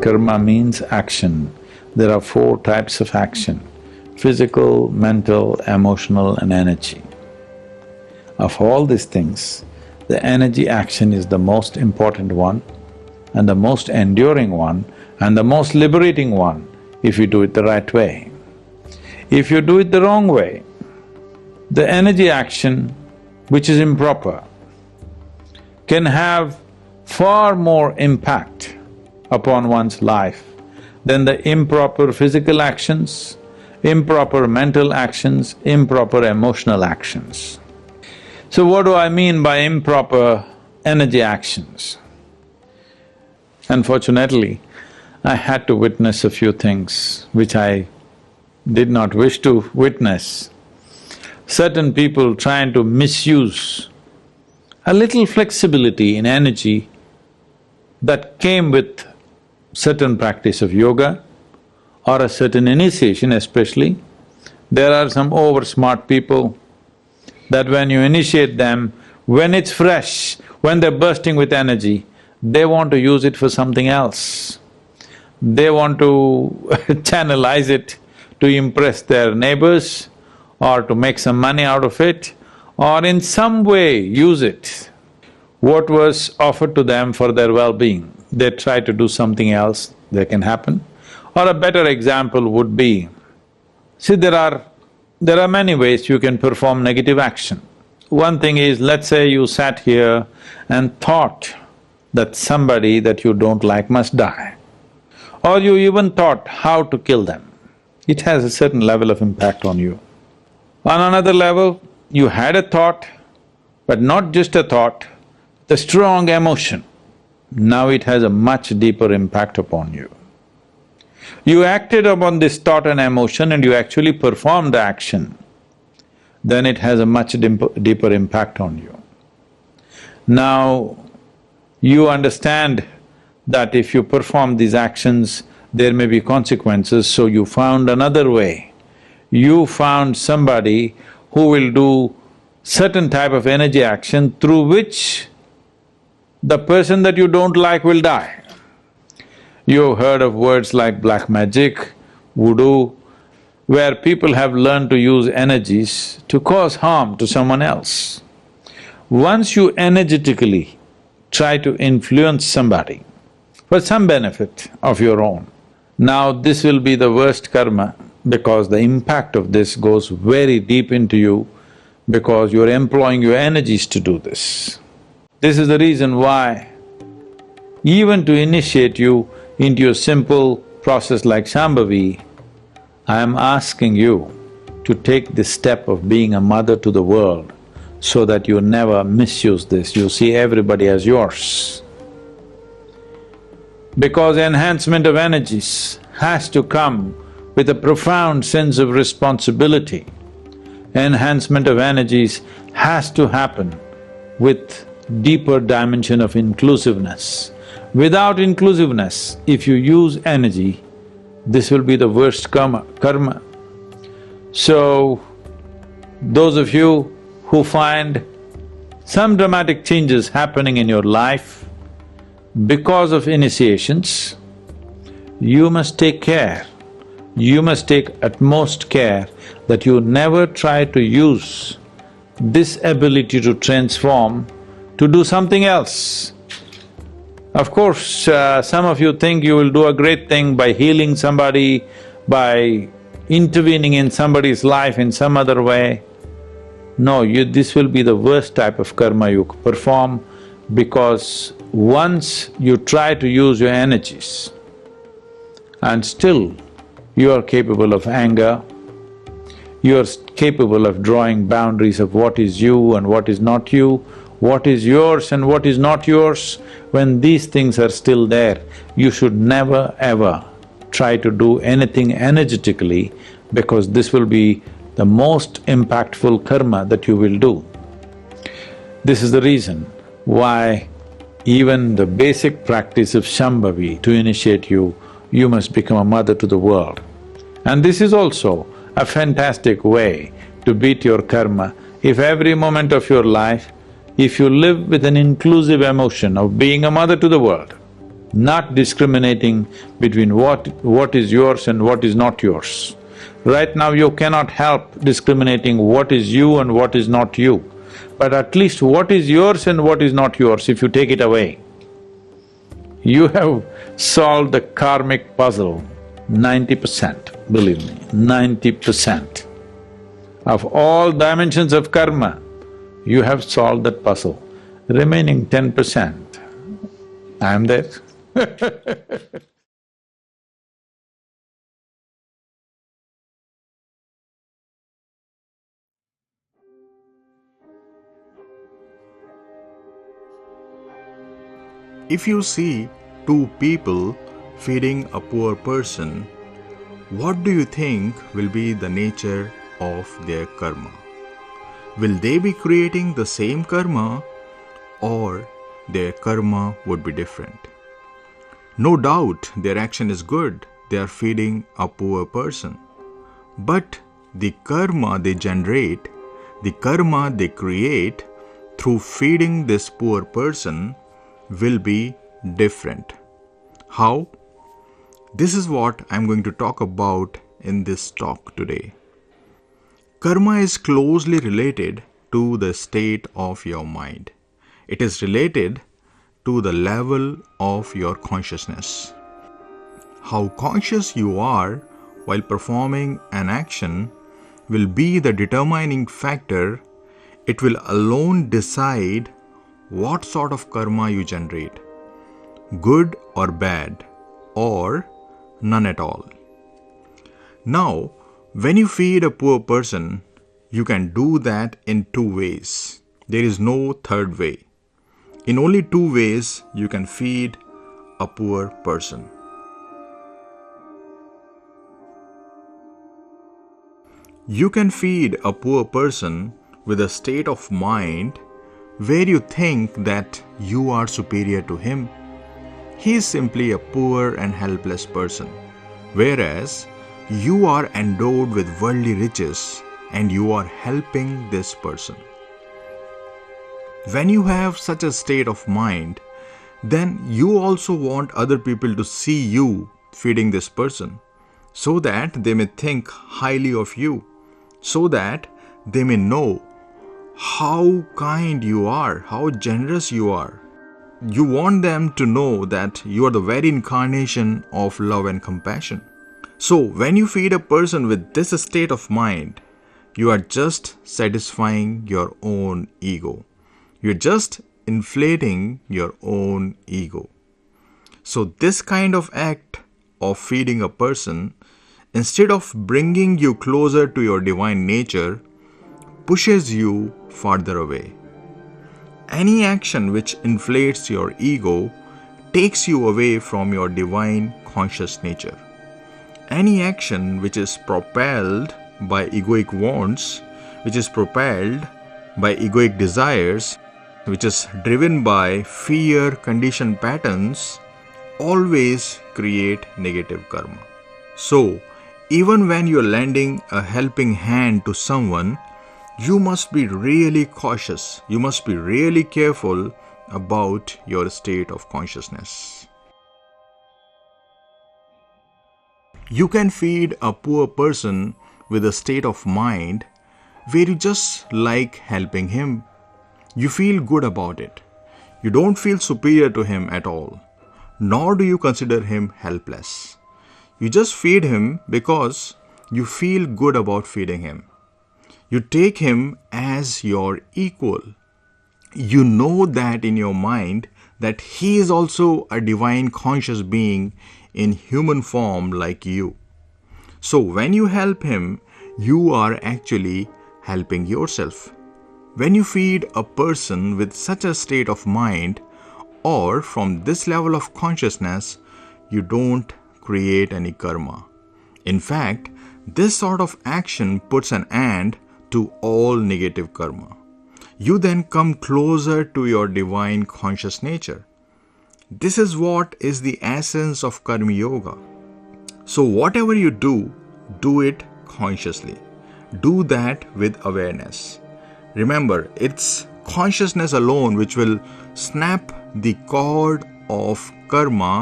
Karma means action. There are four types of action: physical, mental, emotional and energy. Of all these things, the energy action is the most important one and the most enduring one and the most liberating one if you do it the right way. If you do it the wrong way, the energy action, which is improper, can have far more impact upon one's life than the improper physical actions, improper mental actions, improper emotional actions. So what do I mean by improper energy actions? Unfortunately, I had to witness a few things which I did not wish to witness. Certain people trying to misuse a little flexibility in energy that came with certain practice of yoga or a certain initiation especially. There are some over-smart people that when you initiate them, when it's fresh, when they're bursting with energy, they want to use it for something else. They want to channelize it to impress their neighbors or to make some money out of it or in some way use it. What was offered to them for their well-being, they try to do something else, that can happen. Or a better example would be, see there are many ways you can perform negative action. One thing is, let's say you sat here and thought that somebody that you don't like must die, or you even thought how to kill them. It has a certain level of impact on you. On another level, you had a thought, but not just a thought, the strong emotion. Now it has a much deeper impact upon you. You acted upon this thought and emotion and you actually performed the action, then it has a much deeper impact on you. Now, you understand that if you perform these actions, there may be consequences, so you found another way. You found somebody who will do certain type of energy action through which the person that you don't like will die. You've heard of words like black magic, voodoo, where people have learned to use energies to cause harm to someone else. Once you energetically try to influence somebody for some benefit of your own, now this will be the worst karma because the impact of this goes very deep into you because you're employing your energies to do this. This is the reason why even to initiate you into a simple process like Shambhavi, I am asking you to take this step of being a mother to the world so that you never misuse this, you see everybody as yours. Because enhancement of energies has to come with a profound sense of responsibility. Enhancement of energies has to happen with deeper dimension of inclusiveness. Without inclusiveness, if you use energy, this will be the worst karma. So, those of you who find some dramatic changes happening in your life because of initiations, you must take care. You must take utmost care that you never try to use this ability to transform to do something else. Of course, some of you think you will do a great thing by healing somebody, by intervening in somebody's life in some other way. No, this will be the worst type of karma you perform because once you try to use your energies and still you are capable of anger, you are capable of drawing boundaries of what is you and what is not you, what is yours and what is not yours, when these things are still there, you should never ever try to do anything energetically because this will be the most impactful karma that you will do. This is the reason why even the basic practice of Shambhavi, to initiate you, you must become a mother to the world. And this is also a fantastic way to beat your karma. If every moment of your life, if you live with an inclusive emotion of being a mother to the world, not discriminating between what is yours and what is not yours. Right now you cannot help discriminating what is you and what is not you, but at least what is yours and what is not yours, if you take it away, you have solved the karmic puzzle 90%, believe me, 90%. Of all dimensions of karma, you have solved that puzzle. Remaining 10%, I am there. If you see two people feeding a poor person, what do you think will be the nature of their karma? Will they be creating the same karma, or their karma would be different? No doubt their action is good, they are feeding a poor person. But the karma they generate, the karma they create through feeding this poor person will be different. How? This is what I'm going to talk about in this talk today. Karma is closely related to the state of your mind. It is related to the level of your consciousness. How conscious you are while performing an action will be the determining factor. It will alone decide what sort of karma you generate, good or bad, or none at all. Now, when you feed a poor person, you can do that in two ways. There is no third way. In only two ways you can feed a poor person. You can feed a poor person with a state of mind where you think that you are superior to him. He is simply a poor and helpless person, whereas you are endowed with worldly riches and you are helping this person. When you have such a state of mind, then you also want other people to see you feeding this person, so that they may think highly of you, so that they may know how kind you are, how generous you are. You want them to know that you are the very incarnation of love and compassion. So when you feed a person with this state of mind, you are just satisfying your own ego. You're just inflating your own ego. So this kind of act of feeding a person, instead of bringing you closer to your divine nature, pushes you farther away. Any action which inflates your ego takes you away from your divine conscious nature. Any action which is propelled by egoic wants, which is propelled by egoic desires, which is driven by fear conditioned patterns, always create negative karma. So, even when you're lending a helping hand to someone, you must be really cautious. You must be really careful about your state of consciousness. You can feed a poor person with a state of mind where you just like helping him. You feel good about it. You don't feel superior to him at all, nor do you consider him helpless. You just feed him because you feel good about feeding him. You take him as your equal. You know that in your mind that he is also a divine conscious being in human form like you. So when you help him, you are actually helping yourself. When you feed a person with such a state of mind or from this level of consciousness, you don't create any karma. In fact, this sort of action puts an end to all negative karma. You then come closer to your divine conscious nature. This is what is the essence of Karma Yoga. So whatever you do, do it consciously. Do that with awareness. Remember, it's consciousness alone which will snap the cord of karma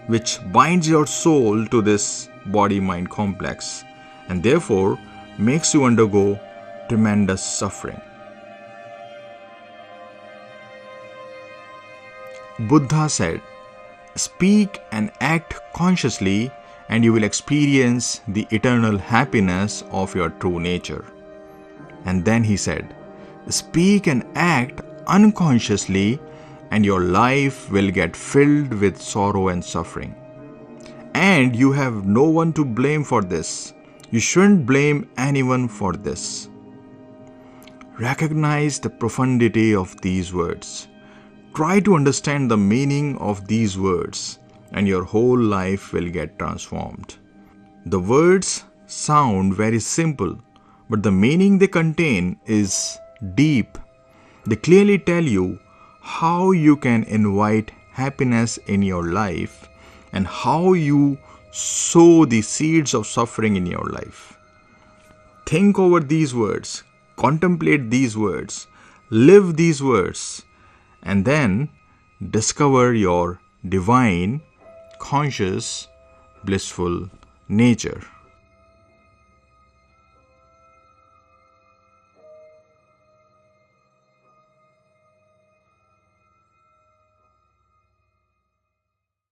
which binds your soul to this body-mind complex and therefore makes you undergo tremendous suffering. Buddha said, "Speak and act consciously and you will experience the eternal happiness of your true nature." And then he said, "Speak and act unconsciously and your life will get filled with sorrow and suffering. And you have no one to blame for this. You shouldn't blame anyone for this." Recognize the profundity of these words. Try to understand the meaning of these words and your whole life will get transformed. The words sound very simple, but the meaning they contain is deep. They clearly tell you how you can invite happiness in your life and how you sow the seeds of suffering in your life. Think over these words, contemplate these words, live these words, and then discover your divine, conscious, blissful nature.